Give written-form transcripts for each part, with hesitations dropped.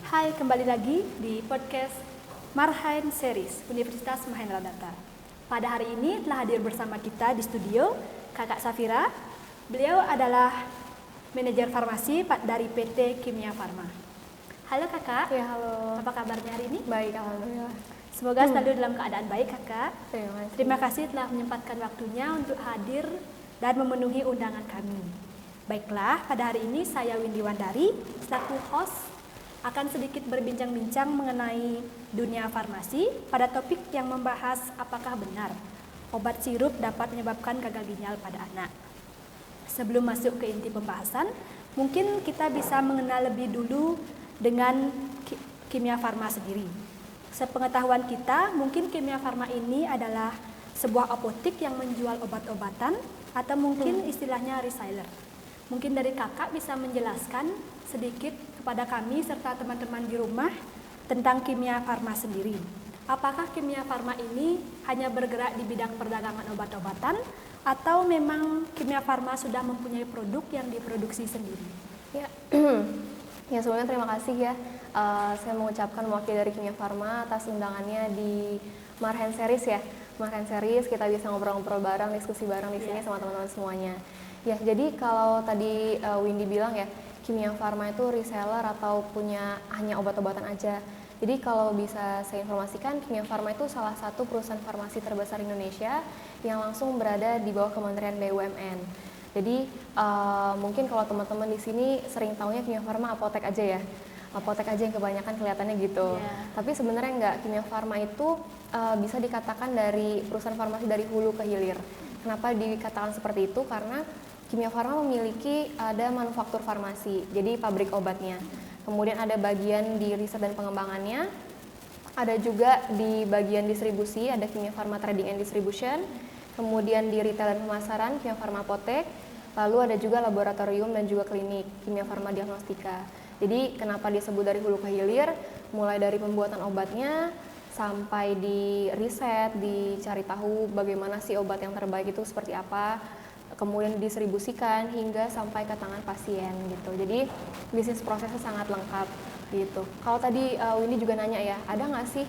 Hai, kembali lagi di podcast Marhain Series Universitas Mahendra. Pada hari ini telah hadir bersama kita di studio Kakak Safira. Beliau adalah manajer farmasi dari PT Kimia Farma. Halo Kakak. Ya, halo. Apa kabarnya hari ini? Baik, alhamdulillah. Semoga selalu dalam keadaan baik Kakak. Terima kasih telah menyempatkan waktunya untuk hadir dan memenuhi undangan kami. Baiklah, pada hari ini saya Windy Wandari selaku host akan sedikit berbincang-bincang mengenai dunia farmasi pada topik yang membahas apakah benar obat sirup dapat menyebabkan gagal ginjal pada anak. Sebelum masuk ke inti pembahasan, mungkin kita bisa mengenal lebih dulu dengan Kimia Farma sendiri. Sepengetahuan kita, mungkin Kimia Farma ini adalah sebuah apotek yang menjual obat-obatan atau mungkin istilahnya reseller. Mungkin dari kakak bisa menjelaskan sedikit kepada kami serta teman-teman di rumah tentang Kimia Farma sendiri. Apakah Kimia Farma ini hanya bergerak di bidang perdagangan obat-obatan atau memang Kimia Farma sudah mempunyai produk yang diproduksi sendiri? Ya, ya sebelumnya terima kasih ya. Saya mengucapkan mewakili dari Kimia Farma atas undangannya di Marhain Series ya. Marhain Series kita bisa ngobrol-ngobrol bareng, diskusi bareng di sini sama teman-teman semuanya. Ya, jadi kalau tadi Windy bilang ya, Kimia Farma itu reseller atau punya hanya obat-obatan aja. Jadi kalau bisa saya informasikan, Kimia Farma itu salah satu perusahaan farmasi terbesar Indonesia yang langsung berada di bawah Kementerian BUMN. Jadi mungkin kalau teman-teman di sini sering taunya Kimia Farma apotek aja ya. Apotek aja yang kebanyakan kelihatannya gitu. Tapi sebenarnya enggak, Kimia Farma itu bisa dikatakan dari perusahaan farmasi dari hulu ke hilir. Kenapa dikatakan seperti itu? Karena Kimia Farma memiliki ada manufaktur farmasi, jadi pabrik obatnya. Kemudian ada bagian di riset dan pengembangannya, ada juga di bagian distribusi, ada Kimia Farma Trading and Distribution, kemudian di retail dan pemasaran, Kimia Farma Apotek, lalu ada juga laboratorium dan juga klinik, Kimia Farma Diagnostika. Jadi kenapa disebut dari hulu ke hilir, mulai dari pembuatan obatnya, sampai di riset, dicari tahu bagaimana sih obat yang terbaik itu seperti apa, kemudian didistribusikan hingga sampai ke tangan pasien gitu. Jadi bisnis prosesnya sangat lengkap gitu. Kalau tadi Windy juga nanya ya, ada nggak sih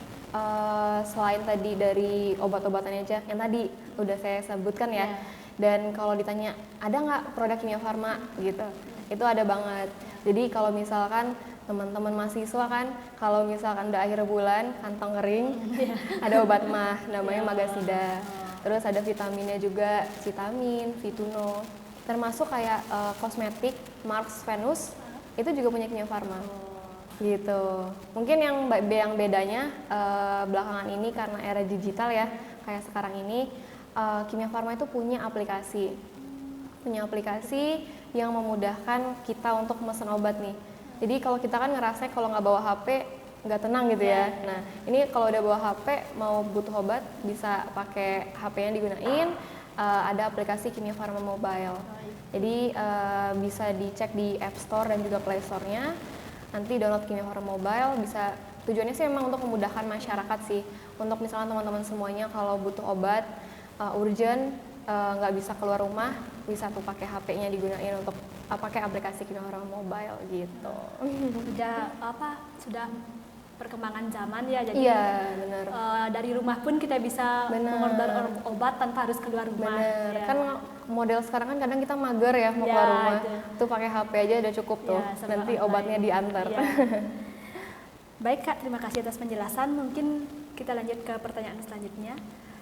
selain tadi dari obat-obatannya aja yang tadi udah saya sebutkan ya. Dan kalau ditanya ada nggak produk Kimia Farma gitu, itu ada banget. Jadi kalau misalkan teman-teman mahasiswa kan, kalau misalkan udah akhir bulan kantong kering, ada obat mah namanya Magasida. Terus ada vitaminnya juga, vitamin, Vituno, termasuk kayak kosmetik, Mars Venus, itu juga punya Kimia Farma. Gitu. Mungkin yang bedanya belakangan ini karena era digital ya, kayak sekarang ini, Kimia Farma itu punya aplikasi yang memudahkan kita untuk pesan obat nih. Jadi kalau kita kan ngerasa kalau nggak bawa HP, nggak tenang gitu ya. Nah, ini kalau udah bawa HP, mau butuh obat, bisa pakai HP-nya digunain, ada aplikasi Kimia Farma Mobile. Jadi bisa dicek di App Store dan juga Play Store-nya. Nanti download Kimia Farma Mobile, bisa tujuannya sih memang untuk memudahkan masyarakat sih. Untuk misalnya teman-teman semuanya kalau butuh obat urgent, nggak bisa keluar rumah, bisa tuh pakai HP-nya digunain untuk pakai aplikasi Kimia Farma Mobile gitu. Sudah perkembangan zaman ya, jadi bener. Dari rumah pun kita bisa mengorder obat tanpa harus keluar rumah. Bener. Kan model sekarang kan kadang kita mager ya mau keluar rumah, tuh pakai HP aja udah cukup tuh, nanti obatnya diantar. Baik Kak, terima kasih atas penjelasan. Mungkin kita lanjut ke pertanyaan selanjutnya.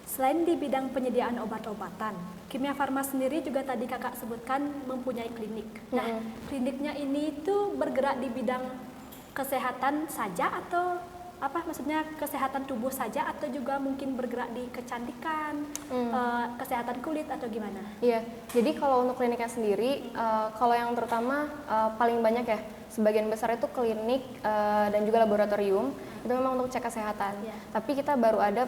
Selain di bidang penyediaan obat-obatan, Kimia Farma sendiri juga tadi kakak sebutkan mempunyai klinik. Nah, kliniknya ini tuh bergerak di bidang kesehatan saja atau apa maksudnya kesehatan tubuh saja atau juga mungkin bergerak di kecantikan, kesehatan kulit atau gimana? Iya, jadi kalau untuk kliniknya sendiri, kalau yang terutama paling banyak ya, sebagian besar itu klinik dan juga laboratorium, itu memang untuk cek kesehatan. Tapi kita baru ada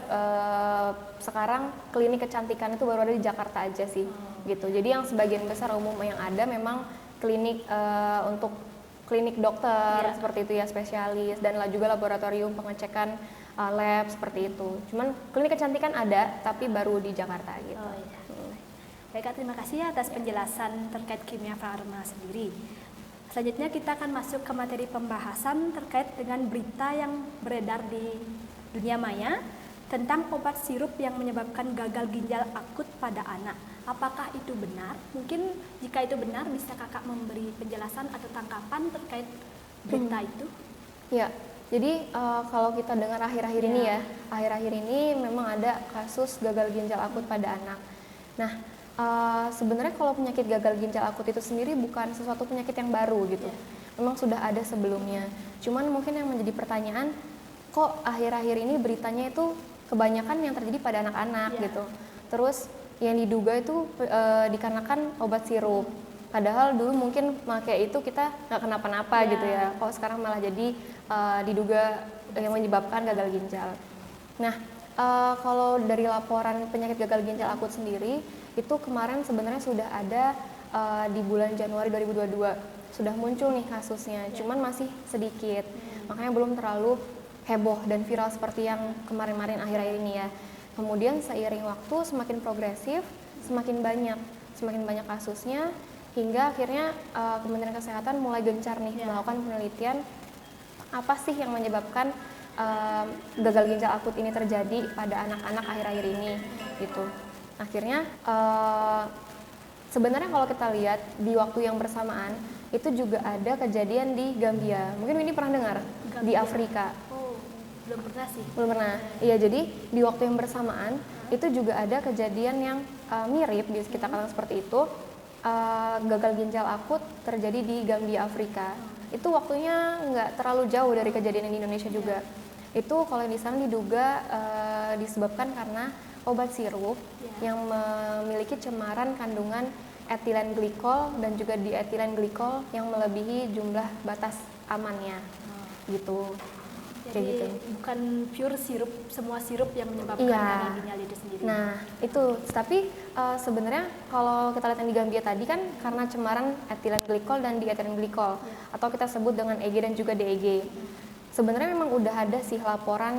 sekarang klinik kecantikan itu baru ada di Jakarta aja sih, gitu. Jadi yang sebagian besar umum yang ada memang klinik untuk klinik dokter seperti itu ya, spesialis, dan juga laboratorium pengecekan lab seperti itu. Cuman klinik kecantikan ada, tapi baru di Jakarta gitu. Baik Kak, terima kasih atas penjelasan terkait Kimia Farma sendiri. Selanjutnya kita akan masuk ke materi pembahasan terkait dengan berita yang beredar di dunia maya tentang obat sirup yang menyebabkan gagal ginjal akut pada anak. Apakah itu benar? Mungkin jika itu benar, bisa kakak memberi penjelasan atau tanggapan terkait berita itu? Ya, jadi kalau kita dengar akhir-akhir ini ya, akhir-akhir ini memang ada kasus gagal ginjal akut pada anak. Nah, sebenarnya kalau penyakit gagal ginjal akut itu sendiri bukan sesuatu penyakit yang baru gitu. Memang sudah ada sebelumnya. Cuman mungkin yang menjadi pertanyaan, kok akhir-akhir ini beritanya itu kebanyakan yang terjadi pada anak-anak gitu. Terus yang diduga itu dikarenakan obat sirup. Padahal dulu mungkin pakai itu kita nggak kenapa-napa gitu ya. Kok sekarang malah jadi diduga yang menyebabkan gagal ginjal. Nah, kalau dari laporan penyakit gagal ginjal akut sendiri, itu kemarin sebenarnya sudah ada di bulan Januari 2022. Sudah muncul nih kasusnya, cuman masih sedikit. Makanya belum terlalu heboh dan viral seperti yang kemarin-kemarin akhir-akhir ini ya. Kemudian seiring waktu semakin progresif, semakin banyak kasusnya, hingga akhirnya Kementerian Kesehatan mulai gencar nih melakukan penelitian apa sih yang menyebabkan gagal ginjal akut ini terjadi pada anak-anak akhir-akhir ini gitu. Akhirnya sebenarnya kalau kita lihat di waktu yang bersamaan itu juga ada kejadian di Gambia. Mungkin ini pernah dengar di Afrika. Belum pernah sih. Belum pernah. Iya, jadi di waktu yang bersamaan itu juga ada kejadian yang mirip, bisa kita katakan seperti itu. Gagal ginjal akut terjadi di Gambia, Afrika. Itu waktunya nggak terlalu jauh dari kejadian yang di Indonesia juga. Itu kalau di sana diduga disebabkan karena obat sirup yang memiliki cemaran kandungan etilen glikol dan juga dietilen glikol yang melebihi jumlah batas amannya. Gitu. Jadi gitu. bukan pure sirup, semua sirup yang menyebabkan gagal ginjal itu sendiri. Nah itu, tapi sebenarnya kalau kita lihat yang di Gambia tadi kan karena cemaran etilen glikol dan dietilen glikol atau kita sebut dengan EG dan juga DEG. Sebenarnya memang udah ada sih laporan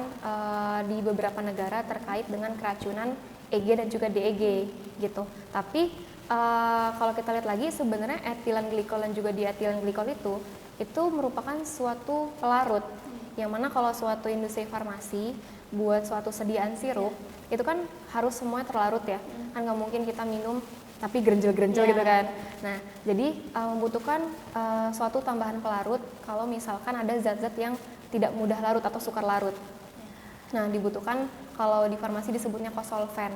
di beberapa negara terkait dengan keracunan EG dan juga DEG gitu. Tapi kalau kita lihat lagi sebenarnya etilen glikol dan juga dietilen glikol itu merupakan suatu pelarut. Yang mana kalau suatu industri farmasi buat suatu sediaan sirup itu kan harus semuanya terlarut ya, kan nggak mungkin kita minum tapi gerenjel-gerenjel gitu kan. Nah jadi membutuhkan suatu tambahan pelarut kalau misalkan ada zat-zat yang tidak mudah larut atau sukar larut. Nah dibutuhkan kalau di farmasi disebutnya kosolven.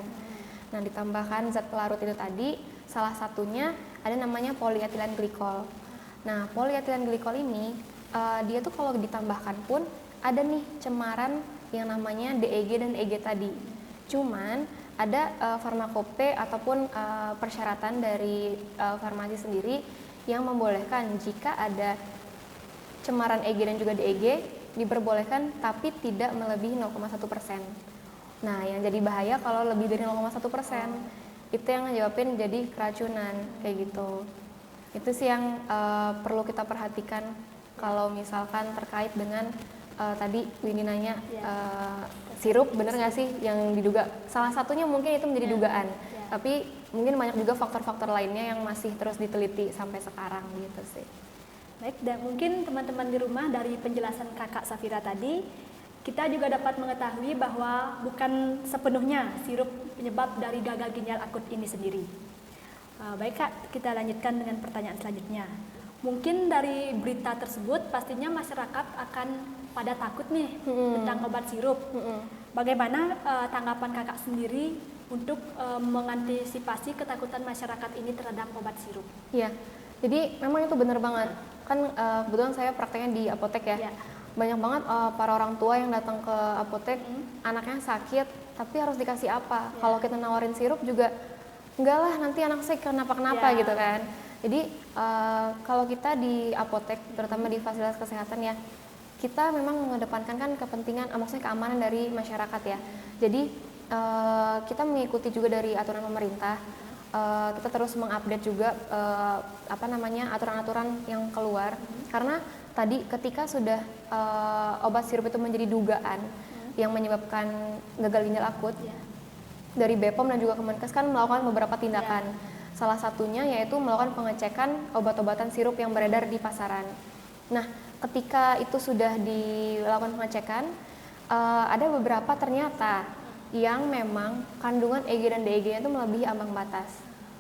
Nah ditambahkan zat pelarut itu tadi, salah satunya ada namanya polyethylene glycol. Nah polyethylene glycol ini dia tuh kalau ditambahkan pun ada nih cemaran yang namanya DEG dan EG tadi. Cuman ada farmakope ataupun persyaratan dari farmasi sendiri yang membolehkan jika ada cemaran EG dan juga DEG diperbolehkan tapi tidak melebihi 0,1%. Nah yang jadi bahaya kalau lebih dari 0,1%, itu yang menyebabkan jadi keracunan kayak gitu. Itu sih yang perlu kita perhatikan. Kalau misalkan terkait dengan tadi Windy nanya sirup bener nggak sih yang diduga, salah satunya mungkin itu menjadi dugaan, tapi mungkin banyak juga faktor-faktor lainnya yang masih terus diteliti sampai sekarang gitu sih. Baik, dan mungkin teman-teman di rumah dari penjelasan kakak Safira tadi kita juga dapat mengetahui bahwa bukan sepenuhnya sirup penyebab dari gagal ginjal akut ini sendiri. Baik kak, kita lanjutkan dengan pertanyaan selanjutnya. Mungkin dari berita tersebut pastinya masyarakat akan pada takut nih tentang obat sirup. Bagaimana tanggapan kakak sendiri untuk mengantisipasi ketakutan masyarakat ini terhadap obat sirup? Iya, jadi memang itu benar banget. Kan kebetulan saya prakteknya di apotek ya. Banyak banget para orang tua yang datang ke apotek, anaknya sakit, tapi harus dikasih apa? Kalau kita nawarin sirup juga, enggak lah nanti anak saya kenapa-kenapa gitu kan. Jadi kalau kita di apotek, terutama di fasilitas kesehatan ya, kita memang mengedepankan kan kepentingan, maksudnya keamanan dari masyarakat ya. Jadi kita mengikuti juga dari aturan pemerintah. Kita terus mengupdate juga aturan-aturan yang keluar. Karena tadi ketika sudah obat sirup itu menjadi dugaan yang menyebabkan gagal ginjal akut, dari BPOM dan juga Kemenkes kan melakukan beberapa tindakan. Salah satunya yaitu melakukan pengecekan obat-obatan sirup yang beredar di pasaran. Nah, ketika itu sudah dilakukan pengecekan, ada beberapa ternyata yang memang kandungan EG dan DEG-nya itu melebihi ambang batas,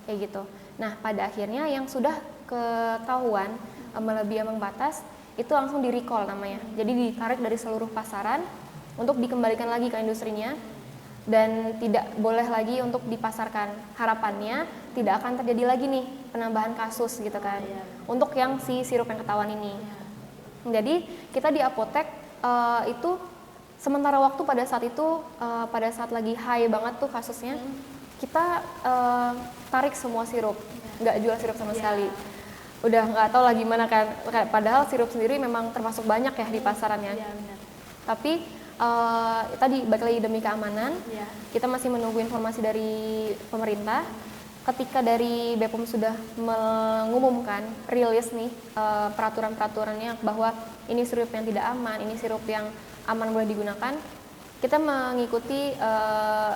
kayak gitu. Nah, pada akhirnya yang sudah ketahuan melebihi ambang batas itu langsung di recall namanya. Jadi ditarik dari seluruh pasaran untuk dikembalikan lagi ke industrinya dan tidak boleh lagi untuk dipasarkan. Harapannya tidak akan terjadi lagi nih penambahan kasus gitu kan. Untuk yang si sirup yang ketahuan ini. Jadi kita di apotek itu sementara waktu pada saat itu pada saat lagi high banget tuh kasusnya, kita tarik semua sirup, nggak jual sirup sama sekali. Udah nggak tahu lagi gimana kan, padahal sirup sendiri memang termasuk banyak ya di pasarannya. Tapi tadi balik lagi demi keamanan, kita masih menunggu informasi dari pemerintah. Ketika dari BPOM sudah mengumumkan rilis nih peraturan-peraturannya bahwa ini sirup yang tidak aman, ini sirup yang aman boleh digunakan, kita mengikuti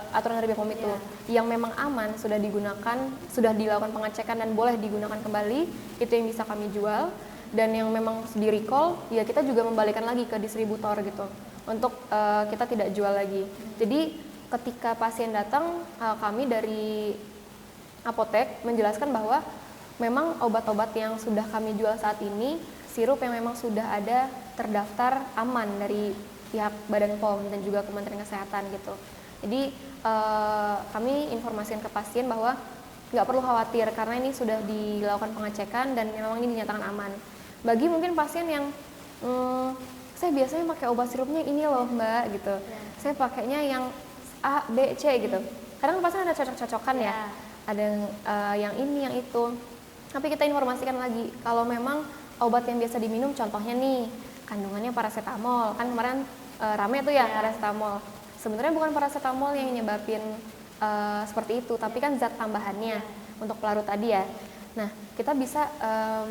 aturan dari BPOM itu. Yang memang aman sudah digunakan, sudah dilakukan pengecekan dan boleh digunakan kembali, itu yang bisa kami jual. Dan yang memang di recall, ya kita juga membalikan lagi ke distributor gitu, untuk kita tidak jual lagi. Jadi ketika pasien datang, kami dari apotek menjelaskan bahwa memang obat-obat yang sudah kami jual saat ini, sirup yang memang sudah ada terdaftar aman dari pihak Badan POM dan juga Kementerian Kesehatan gitu. Jadi kami informasikan ke pasien bahwa nggak perlu khawatir karena ini sudah dilakukan pengecekan dan memang ini dinyatakan aman. Bagi mungkin pasien yang saya biasanya pakai obat sirupnya ini loh mbak gitu, saya pakainya yang A, B, C gitu. Kadang pasti ada cocok-cocokan ya, ada yang ini, yang itu. Tapi kita informasikan lagi kalau memang obat yang biasa diminum, contohnya nih kandungannya paracetamol, kan kemarin rame tuh ya paracetamol. Sebenarnya bukan paracetamol yang nyebabin seperti itu, tapi kan zat tambahannya untuk pelarut tadi ya. Nah, kita bisa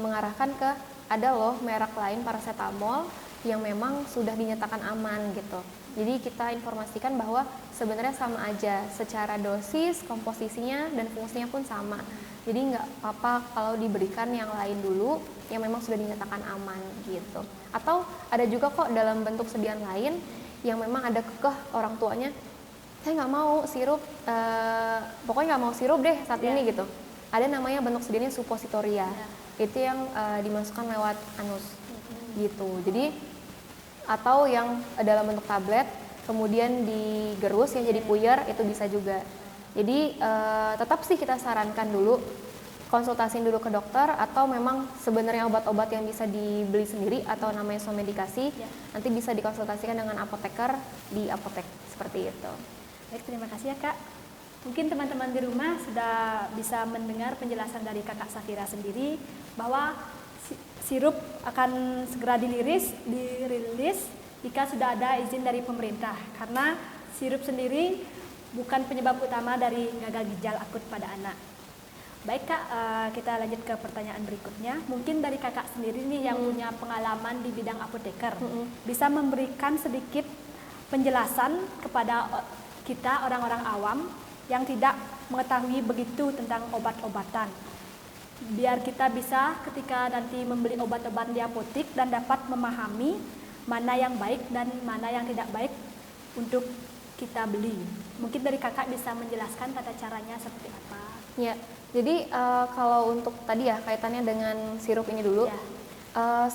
mengarahkan ke ada loh merek lain paracetamol yang memang sudah dinyatakan aman gitu. Jadi kita informasikan bahwa sebenarnya sama aja, secara dosis, komposisinya, dan fungsinya pun sama. Jadi nggak apa-apa kalau diberikan yang lain dulu yang memang sudah dinyatakan aman gitu. Atau ada juga kok dalam bentuk sediaan lain yang memang ada kekeh orang tuanya, saya nggak mau sirup, pokoknya nggak mau sirup deh saat ini gitu. Ada namanya bentuk sediaannya suppositoria, itu yang dimasukkan lewat anus gitu. Jadi atau yang dalam bentuk tablet kemudian digerus yang jadi puyer, itu bisa juga. Jadi tetap sih kita sarankan dulu konsultasi dulu ke dokter, atau memang sebenarnya obat-obat yang bisa dibeli sendiri atau namanya somedikasi nanti bisa dikonsultasikan dengan apoteker di apotek seperti itu. Baik, terima kasih ya Kak. Mungkin teman-teman di rumah sudah bisa mendengar penjelasan dari Kakak Safira sendiri bahwa sirup akan segera dirilis jika sudah ada izin dari pemerintah, karena sirup sendiri bukan penyebab utama dari gagal ginjal akut pada anak. Baik Kak, kita lanjut ke pertanyaan berikutnya. Mungkin dari Kakak sendiri nih yang punya pengalaman di bidang apoteker, bisa memberikan sedikit penjelasan kepada kita orang-orang awam yang tidak mengetahui begitu tentang obat-obatan, biar kita bisa ketika nanti membeli obat-obatan di apotek dan dapat memahami mana yang baik dan mana yang tidak baik untuk kita beli. Mungkin dari Kakak bisa menjelaskan tata caranya seperti apa? Ya, jadi kalau untuk tadi ya kaitannya dengan sirup ini dulu,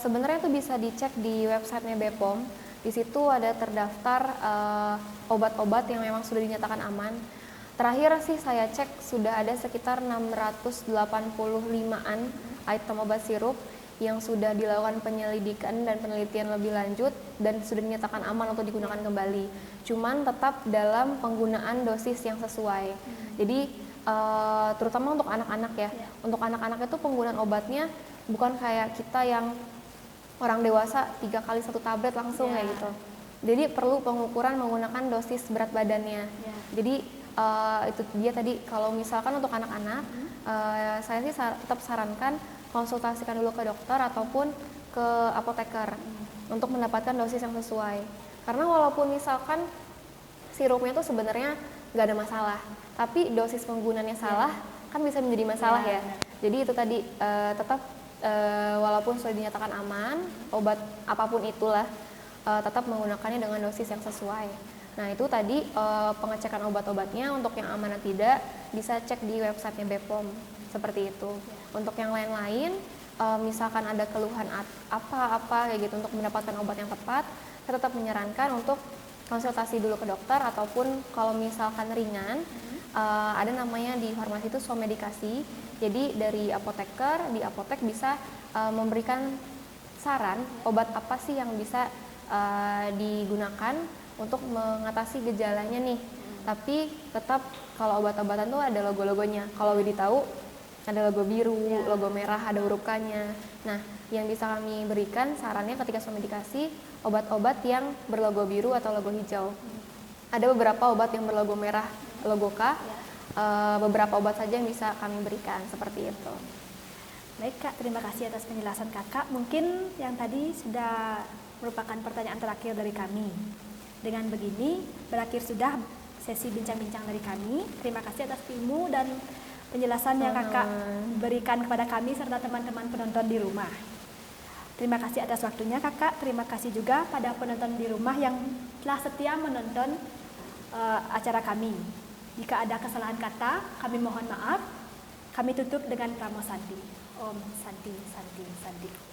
sebenarnya itu bisa dicek di websitenya BPOM. Di situ ada terdaftar obat-obat yang memang sudah dinyatakan aman. Terakhir sih saya cek sudah ada sekitar 685-an item obat sirup yang sudah dilakukan penyelidikan dan penelitian lebih lanjut dan sudah dinyatakan aman untuk digunakan kembali. Cuman tetap dalam penggunaan dosis yang sesuai. Jadi terutama untuk anak-anak ya. Untuk anak-anak itu penggunaan obatnya bukan kayak kita yang orang dewasa 3 kali 1 tablet langsung kayak gitu. Jadi perlu pengukuran menggunakan dosis berat badannya. Jadi itu dia tadi, kalau misalkan untuk anak-anak saya sih tetap sarankan konsultasikan dulu ke dokter ataupun ke apoteker untuk mendapatkan dosis yang sesuai. Karena walaupun misalkan sirupnya itu sebenarnya nggak ada masalah, tapi dosis penggunaannya salah, kan bisa menjadi masalah Ya, ya. Jadi itu tadi tetap walaupun sudah dinyatakan aman, obat apapun itulah tetap menggunakannya dengan dosis yang sesuai. Nah itu tadi pengecekan obat-obatnya untuk yang aman dan tidak bisa cek di websitenya BPOM seperti itu. Untuk yang lain-lain, misalkan ada keluhan apa-apa kayak gitu untuk mendapatkan obat yang tepat, saya tetap menyarankan untuk konsultasi dulu ke dokter ataupun kalau misalkan ringan, ada namanya di farmasi itu swamedikasi. Jadi dari apoteker, di apotek bisa memberikan saran obat apa sih yang bisa digunakan untuk mengatasi gejalanya nih. Tapi tetap kalau obat-obatan tuh ada logo-logonya. Kalau Widi tahu ada logo biru, logo merah, ada huruf K-nya. Nah, yang bisa kami berikan sarannya ketika swamedikasi obat-obat yang berlogo biru atau logo hijau. Ada beberapa obat yang berlogo merah, logo K. Beberapa obat saja yang bisa kami berikan seperti itu. Baik Kak, terima kasih atas penjelasan Kakak. Mungkin yang tadi sudah merupakan pertanyaan terakhir dari kami. Dengan begini, berakhir sudah sesi bincang-bincang dari kami. Terima kasih atas ilmu dan penjelasan yang Kakak berikan kepada kami serta teman-teman penonton di rumah. Terima kasih atas waktunya Kakak. Terima kasih juga pada penonton di rumah yang telah setia menonton acara kami. Jika ada kesalahan kata, kami mohon maaf. Kami tutup dengan Pramo Santi. Om Santi, Santi, Santi.